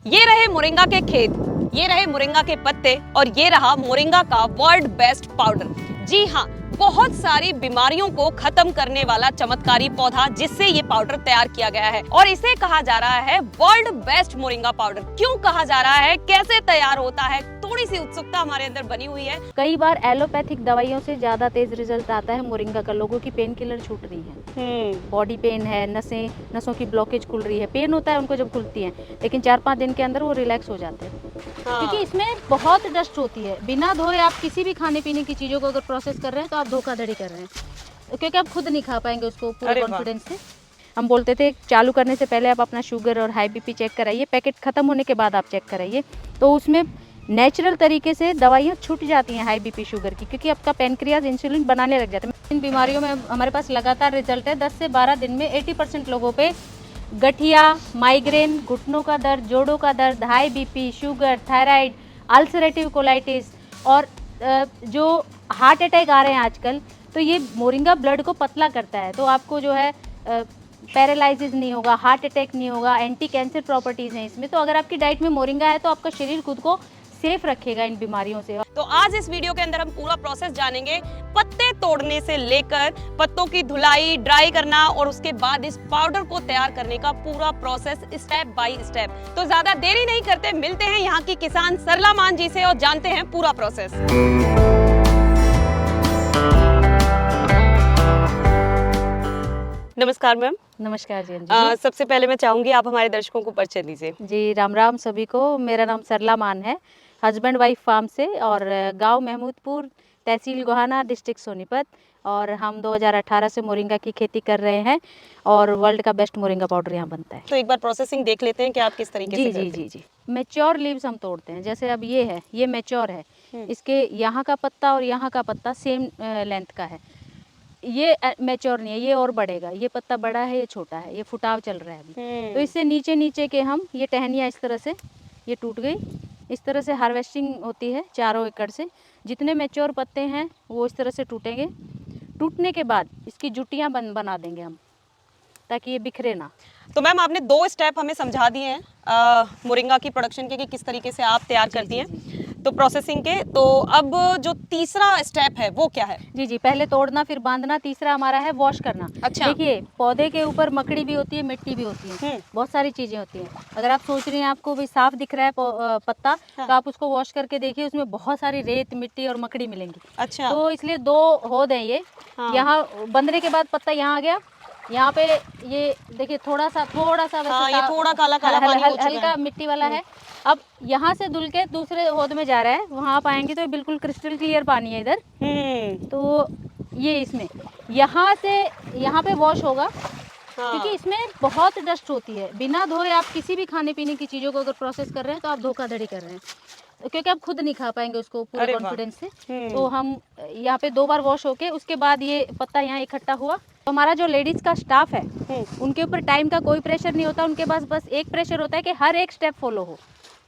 ये रहे मोरिंगा के खेत, ये रहे मोरिंगा के पत्ते और ये रहा मोरिंगा का वर्ल्ड बेस्ट पाउडर। जी हाँ, बहुत सारी बीमारियों को खत्म करने वाला चमत्कारी पौधा जिससे ये पाउडर तैयार किया गया है और इसे कहा जा रहा है वर्ल्ड बेस्ट मोरिंगा पाउडर। क्यों कहा जा रहा है, कैसे तैयार होता है, थोड़ी सी उत्सुकता हमारे अंदर बनी हुई है। कई बार एलोपैथिक दवाइयों से ज्यादा तेज रिजल्ट आता है मोरिंगा का। लोगों की पेन किलर छूट रही है, बॉडी पेन है, नसों की ब्लॉकेज खुल रही है, पेन होता है उनको जब खुलती है, लेकिन 4-5 दिन के अंदर वो रिलैक्स हो जाते हैं। क्योंकि इसमें बहुत डस्ट होती है। बिना धोए आप किसी भी खाने पीने की चीज़ों को अगर प्रोसेस कर रहे हैं तो आप धोखाधड़ी कर रहे हैं, क्योंकि आप खुद नहीं खा पाएंगे उसको पूरे कॉन्फिडेंस से। हम बोलते थे चालू करने से पहले आप अपना शुगर और हाई बीपी चेक कराइए, पैकेट खत्म होने के बाद आप चेक कराइए, तो उसमें नेचुरल तरीके से दवाइयाँ छूट जाती हैं हाई बीपी शुगर की, क्योंकि आपका पेनक्रियाज इंसुलिन बनाने लग जाता है। इन बीमारियों में हमारे पास लगातार रिजल्ट है। 10 से 12 दिन में 80% लोगों पे गठिया, माइग्रेन, घुटनों का दर्द, जोड़ों का दर्द, high BP, sugar, thyroid, ulcerative colitis और जो हार्ट अटैक आ रहे हैं आजकल, तो ये मोरिंगा ब्लड को पतला करता है, तो आपको जो है पैरालिसिस नहीं होगा, हार्ट अटैक नहीं होगा, एंटी कैंसर प्रॉपर्टीज़ हैं इसमें। तो अगर आपकी डाइट में मोरिंगा है तो आपका शरीर खुद को सेफ रखेगा इन बीमारियों से। तो आज इस वीडियो के अंदर हम पूरा प्रोसेस जानेंगे, पत्ते तोड़ने से लेकर पत्तों की धुलाई, ड्राई करना और उसके बाद इस पाउडर को तैयार करने का पूरा प्रोसेस स्टेप बाय स्टेप। तो ज्यादा देरी नहीं करते, मिलते हैं यहाँ की किसान सरला मान जी से और जानते हैं पूरा प्रोसेस। नमस्कार मैम। नमस्कार जी। सबसे पहले मैं चाहूंगी आप हमारे दर्शकों को परिचय दीजिए। जी राम राम सभी को। मेरा नाम सरला मान है, हस्बैंड वाइफ फार्म से, और गांव महमूदपुर, तहसील गोहाना, डिस्ट्रिक्ट सोनीपत, और हम 2018 से मोरिंगा की खेती कर रहे हैं और वर्ल्ड का बेस्ट मोरिंगा पाउडर यहाँ बनता है। तो एक बार प्रोसेसिंग देख लेते हैं कि आप किस तरीके से करते हैं। जी। मैच्योर लीव्स हम तोड़ते हैं, जैसे अब ये है, ये मैच्योर है, इसके यहाँ का पत्ता और यहाँ का पत्ता सेम लेंथ का है। ये मैच्योर नहीं है, ये और बढ़ेगा, ये पत्ता बड़ा है, ये छोटा है, ये फुटाव चल रहा है अभी। तो इससे नीचे नीचे के हम ये टहनियाँ इस तरह से, ये टूट गई, इस तरह से हार्वेस्टिंग होती है 4 एकड़ से। जितने मैच्योर पत्ते हैं वो इस तरह से टूटेंगे। टूटने के बाद इसकी जुटियाँ बना देंगे हम, ताकि ये बिखरे ना। तो मैम आपने 2 स्टेप हमें समझा दिए हैं मोरिंगा की प्रोडक्शन के कि किस तरीके से आप तैयार करती हैं, तो प्रोसेसिंग के। तो अब जो तीसरा स्टेप है वो क्या है? जी, पहले तोड़ना फिर बांधना, तीसरा हमारा है वॉश करना। अच्छा। देखिए पौधे के ऊपर मकड़ी भी होती है, मिट्टी भी होती है, बहुत सारी चीजें होती हैं। अगर आप सोच रही हैं आपको भी साफ दिख रहा है पत्ता, तो आप उसको वॉश करके देखिए, उसमें बहुत सारी रेत, मिट्टी और मकड़ी मिलेंगी। अच्छा। तो इसलिए 2 होद हैं ये। यहाँ बंधने के बाद पत्ता यहाँ आ गया, यहाँ पे ये देखिए थोड़ा सा हाँ, ये थोड़ा काला काला पानी हो चुका है। हल्का मिट्टी वाला है। अब यहाँ से धुल के दूसरे होद में जा रहा है, वहाँ आप आएंगे तो बिल्कुल क्रिस्टल क्लियर पानी है इधर। तो ये इसमें यहाँ से यहाँ पे वॉश होगा। क्योंकि इसमें बहुत डस्ट होती है। बिना धोए आप किसी भी खाने पीने की चीज़ों को अगर प्रोसेस कर रहे हैं तो आप धोखाधड़ी कर रहे हैं, क्योंकि आप खुद नहीं खा पाएंगे उसको पूरे कॉन्फिडेंस से। तो हम यहाँ पे 2 बार वॉश होके उसके बाद ये पत्ता यहाँ इकट्ठा हुआ। तो हमारा जो लेडीज का स्टाफ है उनके ऊपर टाइम का कोई प्रेशर नहीं होता, उनके पास बस एक प्रेशर होता है कि हर एक स्टेप फॉलो हो।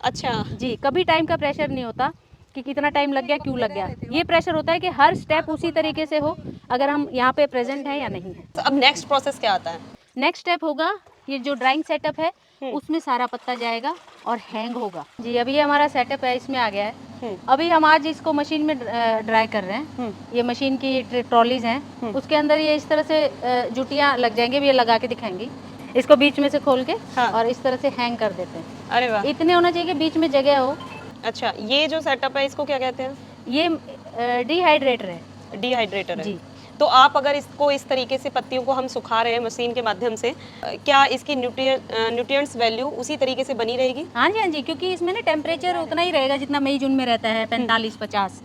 अच्छा जी, कभी टाइम का प्रेशर नहीं होता कि कितना टाइम लग गया, क्यों लग गया। ये प्रेशर होता है कि हर स्टेप उसी तरीके से हो, अगर हम यहाँ पे प्रेजेंट है या नहीं है। तो अब नेक्स्ट प्रोसेस क्या आता है? नेक्स्ट स्टेप होगा, ये जो ड्राइंग सेटअप है उसमें सारा पत्ता जाएगा और हैंग होगा। जी, अभी ये हमारा सेटअप है, इसमें आ गया है। अभी हम आज इसको मशीन में ड्राई कर रहे हैं। ये मशीन की ट्रॉलीज हैं, उसके अंदर ये इस तरह से जुटियाँ लग जाएंगी। ये लगा के दिखाएंगी, इसको बीच में से खोल के और इस तरह से हैंग कर देते हैं। अरे वाह, इतने होना चाहिए कि बीच में जगह हो। अच्छा, ये जो सेटअप है इसको क्या कहते हैं? ये डिहाइड्रेटर है। डिहाइड्रेटर है जी। तो आप अगर इसको इस तरीके से पत्तियों को हम सुखा रहे हैं मशीन के माध्यम से, क्या इसकी न्यूट्रिएंट्स वैल्यू उसी तरीके से बनी रहेगी? हाँ जी, क्योंकि इसमें ना टेम्परेचर उतना ही रहेगा जितना मई जून में रहता है, 45-50।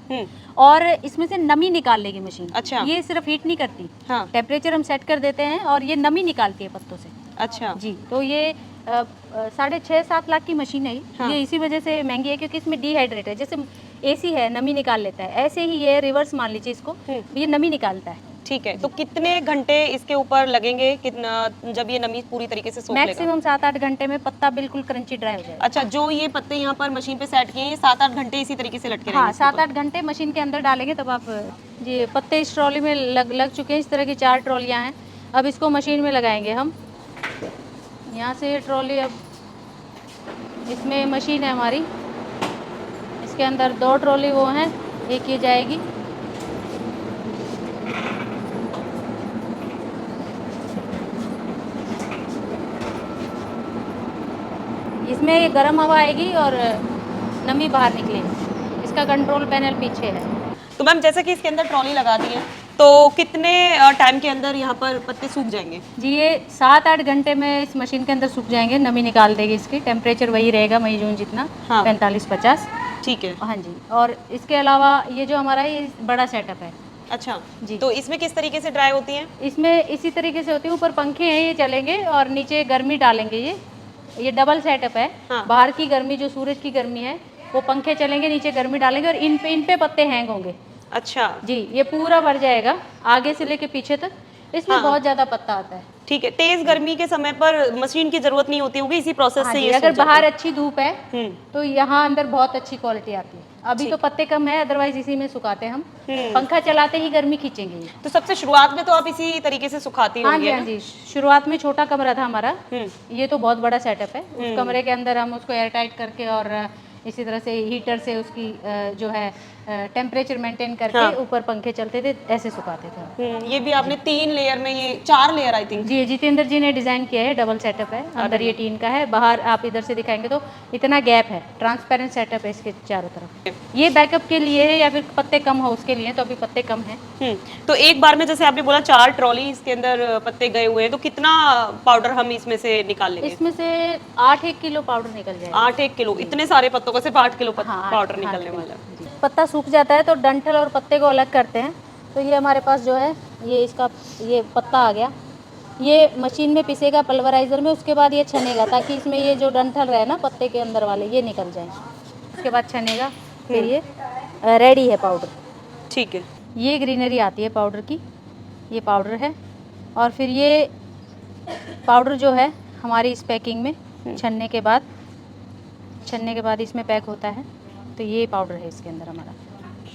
और इसमें से नमी निकाल लेगी मशीन। अच्छा। ये सिर्फ हीट नहीं करती। हाँ। टेम्परेचर हम सेट कर देते हैं और ये नमी निकालती है पत्तों से। अच्छा जी, तो ये 6.5-7 लाख की मशीन है। हाँ। ये इसी वजह से महंगी है, क्योंकि इसमें डिहाइड्रेट है। जैसे एसी है, नमी निकाल लेता है, ऐसे ही ये रिवर्स मान लीजिए इसको, ये नमी निकालता है। ठीक है, तो कितने घंटे इसके ऊपर लगेंगे, कितना जब ये नमी पूरी तरीके से सोख लेगा? मैक्सिमम 7-8 घंटे में पत्ता बिल्कुल क्रंची ड्राई हो जाएगा। अच्छा, जो ये पत्ते यहाँ पर मशीन पे सेट किए हैं, ये 7-8 घंटे इसी तरीके से लटके हाँ, रहेंगे? 7-8 घंटे मशीन के अंदर डालेंगे तब आप। जी, पत्ते इस ट्रॉली में लग चुके हैं। इस तरह की 4 ट्रॉलियाँ हैं। अब इसको मशीन में लगाएंगे हम। यहाँ से ये ट्रॉली अब इसमें मशीन है हमारी, इसके अंदर 2 ट्रॉली वो हैं, एक ये जाएगी। इसमें ये गर्म हवा आएगी और नमी बाहर निकलेगी। इसका कंट्रोल पैनल पीछे है। तो मैम जैसे कि इसके अंदर ट्रॉली लगा दी है, तो कितने टाइम के अंदर यहाँ पर पत्ते सूख जाएंगे? जी ये 7-8 घंटे में इस मशीन के अंदर सूख जाएंगे, नमी निकाल देगी इसकी। टेम्परेचर वही रहेगा मई जून जितना, हाँ। 45-50। ठीक है। हाँ जी। और इसके अलावा ये जो हमारा ये बड़ा सेटअप है अच्छा जी। तो इसमें किस तरीके से ड्राई होती है? इसमें इसी तरीके से होती है, ऊपर पंखे हैं ये चलेंगे और नीचे गर्मी डालेंगे। ये डबल सेटअप है। हाँ। बाहर की गर्मी जो सूरज की गर्मी है वो पंखे चलेंगे, नीचे गर्मी डालेंगे और इन पे पत्ते हैंग होंगे। अच्छा जी ये पूरा भर जाएगा आगे से लेके पीछे तक। इसमें हाँ। बहुत ज्यादा पत्ता आता है। ठीक है। तेज गर्मी के समय पर मशीन की जरूरत नहीं होती होगी, इसी प्रोसेस हाँ से जी, ये अगर सूख जाता बाहर है। अच्छी धूप है तो यहाँ अंदर बहुत अच्छी क्वालिटी आती है। अभी तो ठीक। पत्ते कम है, अदरवाइज इसी में सुखाते हैं हम। हम्म। पंखा चलाते ही गर्मी खींचेंगे ये। तो सबसे शुरुआत में तो आप इसी तरीके से सुखाती हाँ होंगी, जी है हाँ ना? जी। शुरुआत में छोटा कमरा था हमारा, हम्म। ये तो बहुत बड़ा सेटअप है। उस कमरे के अंदर हम उसको एयर टाइट करके और इसी तरह से हीटर से उसकी जो है टेम्परेचर मेंटेन करके हाँ। ऊपर पंखे चलते थे, ऐसे सुखाते थे। ये भी आपने 3 लेयर में, ये 4 लेयर आई थिंक। जी जितेंद्र जी ने डिज़ाइन किया है, डबल सेटअप है। अंदर ये टीन का है, बाहर आप इधर से दिखाएंगे तो इतना गैप है, ट्रांसपेरेंट सेटअप है इसके चारों तरफ। ये बैकअप के लिए है या फिर पत्ते कम हो उसके लिए, तो अभी पत्ते कम हैं। तो एक बार में जैसे आपने बोला 4 ट्रॉली इसके अंदर पत्ते गए हुए हैं, तो कितना पाउडर हम इसमें से निकाल लेंगे? इसमें से 8-1 किलो पाउडर निकल जाएगा। 8 किलो? इतने सारे पत्तों का सिर्फ 8 किलो हाँ, पाउडर 8 निकलने किलो। वाला है। जी। पत्ता सूख जाता है तो डंठल और पत्ते को अलग करते हैं। तो ये हमारे पास जो है ये इसका ये पत्ता आ गया, ये मशीन में पिसेगा पल्वराइजर में, उसके बाद ये छनेगा ताकि इसमें ये जो डंठल रहे ना पत्ते के अंदर वाले ये निकल जाए। उसके बाद छनेगा, फिर ये रेडी है पाउडर। ठीक है। ये ग्रीनरी आती है पाउडर की, ये पाउडर है। और फिर ये पाउडर जो है हमारी इस पैकिंग में छनने के बाद इसमें पैक होता है। तो ये पाउडर है इसके अंदर हमारा।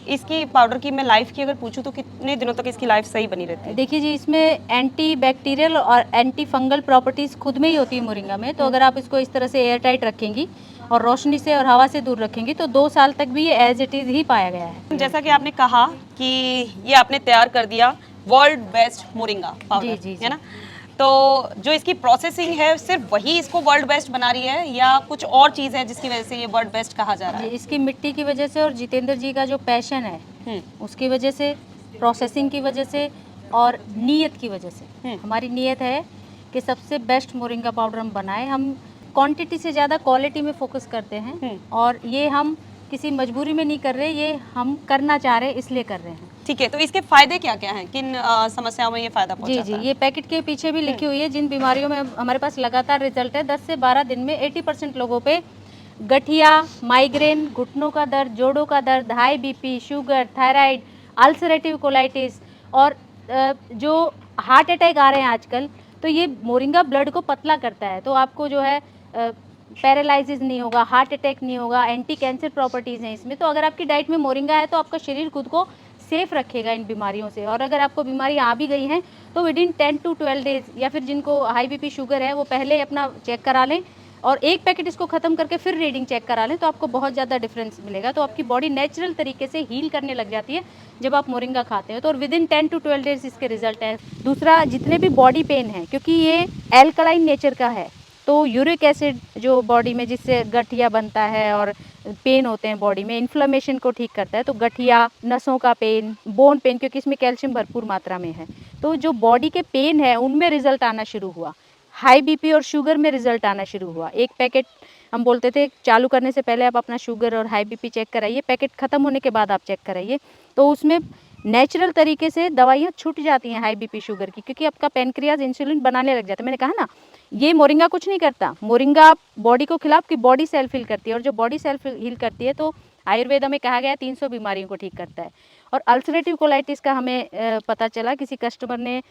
इसकी पाउडर की मैं लाइफ की अगर पूछूं तो कितने दिनों तक इसकी लाइफ सही बनी रहती है? देखिए जी इसमें एंटी बैक्टीरियल और एंटी फंगल प्रॉपर्टीज़ खुद में ही होती है मोरिंगा में। तो अगर आप इसको इस तरह से एयर टाइट रखेंगी और रोशनी से और हवा से दूर रखेंगी तो 2 साल तक भी ये एज इट इज़ ही पाया गया है। जैसा कि आपने कहा कि ये आपने तैयार कर दिया वर्ल्ड बेस्ट मोरिंगा पाउडर, जी, है ना? तो जो इसकी प्रोसेसिंग है सिर्फ वही इसको वर्ल्ड बेस्ट बना रही है या कुछ और चीज़ है जिसकी वजह से ये वर्ल्ड बेस्ट कहा जा रहा है? इसकी मिट्टी की वजह से और जितेंद्र जी का जो पैशन है उसकी वजह से, प्रोसेसिंग की वजह से और नीयत की वजह से। हमारी नीयत है कि सबसे बेस्ट मोरिंगा पाउडर हम बनाएं। हम क्वांटिटी से ज़्यादा क्वालिटी में फोकस करते हैं और ये हम किसी मजबूरी में नहीं कर रहे, ये हम करना चाह रहे इसलिए कर रहे हैं। ठीक है। तो इसके फायदे क्या क्या हैं, किन समस्याओं में ये फायदा पहुंचाता जी है? ये पैकेट के पीछे भी लिखी हुई है जिन बीमारियों में हमारे पास लगातार रिजल्ट है। 10 से 12 दिन में 80% लोगों पे गठिया, माइग्रेन, घुटनों का दर्द, जोड़ों का दर्द, high BP, sugar, thyroid, ulcerative colitis और जो हार्ट अटैक आ रहे हैं आजकल, तो ये मोरिंगा ब्लड को पतला करता है। तो आपको जो है पैरालिसिस नहीं होगा, हार्ट अटैक नहीं होगा, एंटी कैंसर प्रॉपर्टीज़ हैं इसमें। तो अगर आपकी डाइट में मोरिंगा है तो आपका शरीर खुद को सेफ रखेगा इन बीमारियों से। और अगर आपको बीमारी आ भी गई हैं तो विदिन 10 to 12 डेज, या फिर जिनको हाई बीपी शुगर है वो पहले अपना चेक करा लें और एक पैकेट इसको ख़त्म करके फिर रीडिंग चेक करा लें, तो आपको बहुत ज़्यादा डिफरेंस मिलेगा। तो आपकी बॉडी नेचुरल तरीके से हील करने लग जाती है जब आप मोरिंगा खाते हो। तो और विदिन 10 to 12 डेज इसके रिजल्ट है। दूसरा, जितने भी बॉडी पेन है, क्योंकि ये एल्कलाइन नेचर का है, तो यूरिक एसिड जो बॉडी में जिससे गठिया बनता है और पेन होते हैं बॉडी में, इन्फ्लेमेशन को ठीक करता है। तो गठिया, नसों का पेन, बोन पेन, क्योंकि इसमें कैल्शियम भरपूर मात्रा में है, तो जो बॉडी के पेन है उनमें रिजल्ट आना शुरू हुआ। हाई बीपी और शुगर में रिजल्ट आना शुरू हुआ। एक पैकेट हम बोलते थे चालू करने से पहले आप अपना शुगर और हाई बीपी चेक कराइए, पैकेट ख़त्म होने के बाद आप चेक कराइए, तो उसमें नेचुरल तरीके से दवाइयाँ छूट जाती हैं हाई बीपी शुगर की, क्योंकि आपका पेनक्रियाज इंसुलिन बनाने लग जाता है। मैंने कहा ना, ये मोरिंगा कुछ नहीं करता, मोरिंगा बॉडी को खिलाफ की बॉडी सेल्फ हील करती है, और जो बॉडी सेल्फ हील करती है तो आयुर्वेदा में कहा गया है 300 बीमारियों को ठीक करता है। और अल्सरेटिव कोलाइटिस का हमें पता चला, किसी कस्टमर ने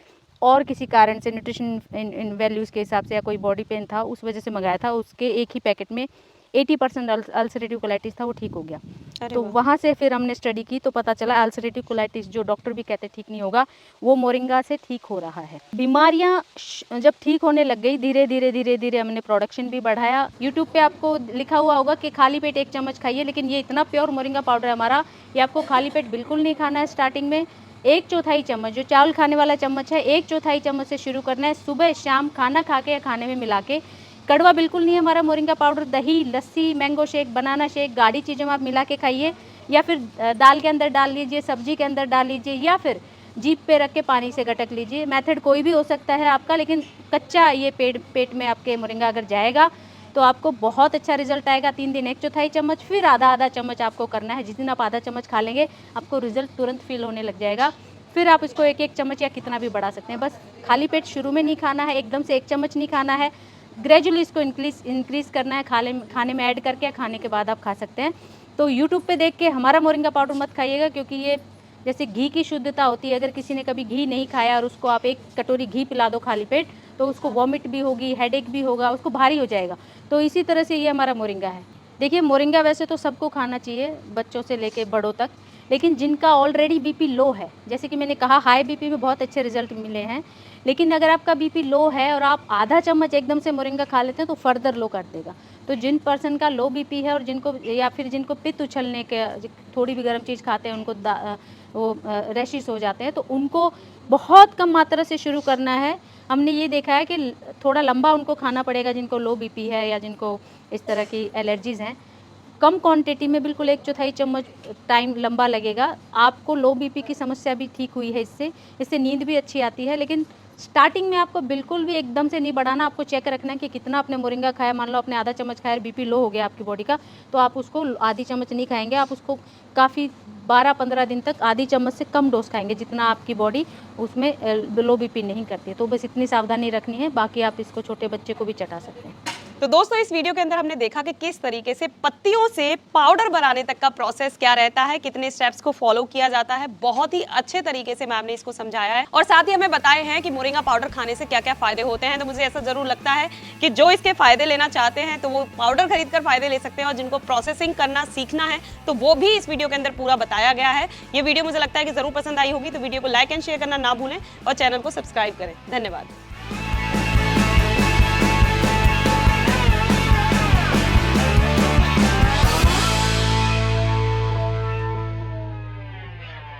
और किसी कारण से न्यूट्रिशन इन वैल्यूज़ के हिसाब से या कोई बॉडी पेन था उस वजह से मंगाया था, उसके एक ही पैकेट में 80% अल्सरेटिव कोलाइटिस था, वो ठीक हो गया। तो वहाँ से फिर हमने स्टडी की तो पता चला अल्सरेटिव कोलाइटिस जो डॉक्टर भी कहते ठीक नहीं होगा, वो मोरिंगा से ठीक हो रहा है। बीमारियां जब ठीक होने लग गई, धीरे धीरे हमने प्रोडक्शन भी बढ़ाया। यूट्यूब पे आपको लिखा हुआ होगा कि खाली पेट 1 चम्मच खाइए, लेकिन ये इतना प्योर मोरिंगा पाउडर है हमारा, ये आपको खाली पेट बिल्कुल नहीं खाना है। स्टार्टिंग में 1/4 चम्मच, जो चावल खाने वाला चम्मच है, 1/4 चम्मच से शुरू करना है। सुबह शाम खाना खा के या खाने में मिला के। कड़वा बिल्कुल नहीं है हमारा मोरिंगा पाउडर। दही, लस्सी, मैंगो शेक, बनाना शेक, गाढ़ी चीज़ों में आप मिला के खाइए, या फिर दाल के अंदर डाल लीजिए, सब्जी के अंदर डाल लीजिए, या फिर जीभ पे रख के पानी से गटक लीजिए। मेथड कोई भी हो सकता है आपका, लेकिन कच्चा ये पेट में आपके मोरिंगा अगर जाएगा तो आपको बहुत अच्छा रिजल्ट आएगा। 3 दिन 1/4 चम्मच, फिर आधा चम्मच आपको करना है। जिस दिन आप आधा चम्मच खा लेंगे आपको रिजल्ट तुरंत फील होने लग जाएगा। फिर आप इसको 1-1 चम्मच या कितना भी बढ़ा सकते हैं। बस खाली पेट शुरू में नहीं खाना है, एकदम से 1 चम्मच नहीं खाना है, ग्रेजुअली इसको इंक्रीज़ करना है। खाने में ऐड करके खाने के बाद आप खा सकते हैं। तो यूट्यूब पे देख के हमारा मोरिंगा पाउडर मत खाइएगा, क्योंकि ये जैसे घी की शुद्धता होती है। अगर किसी ने कभी घी नहीं खाया और उसको आप 1 कटोरी घी पिला दो खाली पेट, तो उसको वॉमिट भी होगी, हेडेक भी होगा, उसको भारी हो जाएगा। तो इसी तरह से ये हमारा मोरिंगा है। देखिए, मोरिंगा वैसे तो सबको खाना चाहिए, बच्चों से लेके बड़ों तक, लेकिन जिनका ऑलरेडी बीपी लो है, जैसे कि मैंने कहा हाई बीपी में बहुत अच्छे रिजल्ट मिले हैं, लेकिन अगर आपका बीपी लो है और आप आधा चम्मच एकदम से मोरिंगा खा लेते हैं तो फर्दर लो कर देगा। तो जिन पर्सन का लो बीपी है और जिनको, या फिर जिनको पित्त उछलने के, थोड़ी भी गर्म चीज़ खाते हैं उनको वो रैशेस हो जाते हैं, तो उनको बहुत कम मात्रा से शुरू करना है। हमने ये देखा है कि थोड़ा लंबा उनको खाना पड़ेगा जिनको लो बीपी है या जिनको इस तरह की एलर्जीज़ हैं। कम क्वांटिटी में, बिल्कुल 1/4 चम्मच, टाइम लंबा लगेगा। आपको लो बीपी की समस्या भी ठीक हुई है इससे नींद भी अच्छी आती है। लेकिन स्टार्टिंग में आपको बिल्कुल भी एकदम से नहीं बढ़ाना, आपको चेक रखना है कि कितना आपने मोरिंगा खाया। मान लो आपने आधा चम्मच खाया और बीपी लो हो गया आपकी बॉडी का, तो आप उसको आधी चम्मच नहीं खाएंगे, आप उसको काफ़ी 12-15 दिन तक आधी चम्मच से कम डोज खाएंगे, जितना आपकी बॉडी उसमें लो बीपी नहीं करती। तो बस इतनी सावधानी रखनी है, बाकी आप इसको छोटे बच्चे को भी चटा सकते हैं। तो दोस्तों, इस वीडियो के अंदर हमने देखा कि किस तरीके से पत्तियों से पाउडर बनाने तक का प्रोसेस क्या रहता है, कितने स्टेप्स को फॉलो किया जाता है। बहुत ही अच्छे तरीके से मैम ने इसको समझाया है, और साथ ही हमें बताए हैं कि मोरिंगा पाउडर खाने से क्या क्या फायदे होते हैं। तो मुझे ऐसा जरूर लगता है कि जो इसके फायदे लेना चाहते हैं तो वो पाउडर खरीद कर फायदे ले सकते हैं, और जिनको प्रोसेसिंग करना सीखना है तो वो भी इस वीडियो के अंदर पूरा बताया गया है। ये वीडियो मुझे लगता है कि जरूर पसंद आई होगी, तो वीडियो को लाइक एंड शेयर करना ना भूलें और चैनल को सब्सक्राइब करें। धन्यवाद।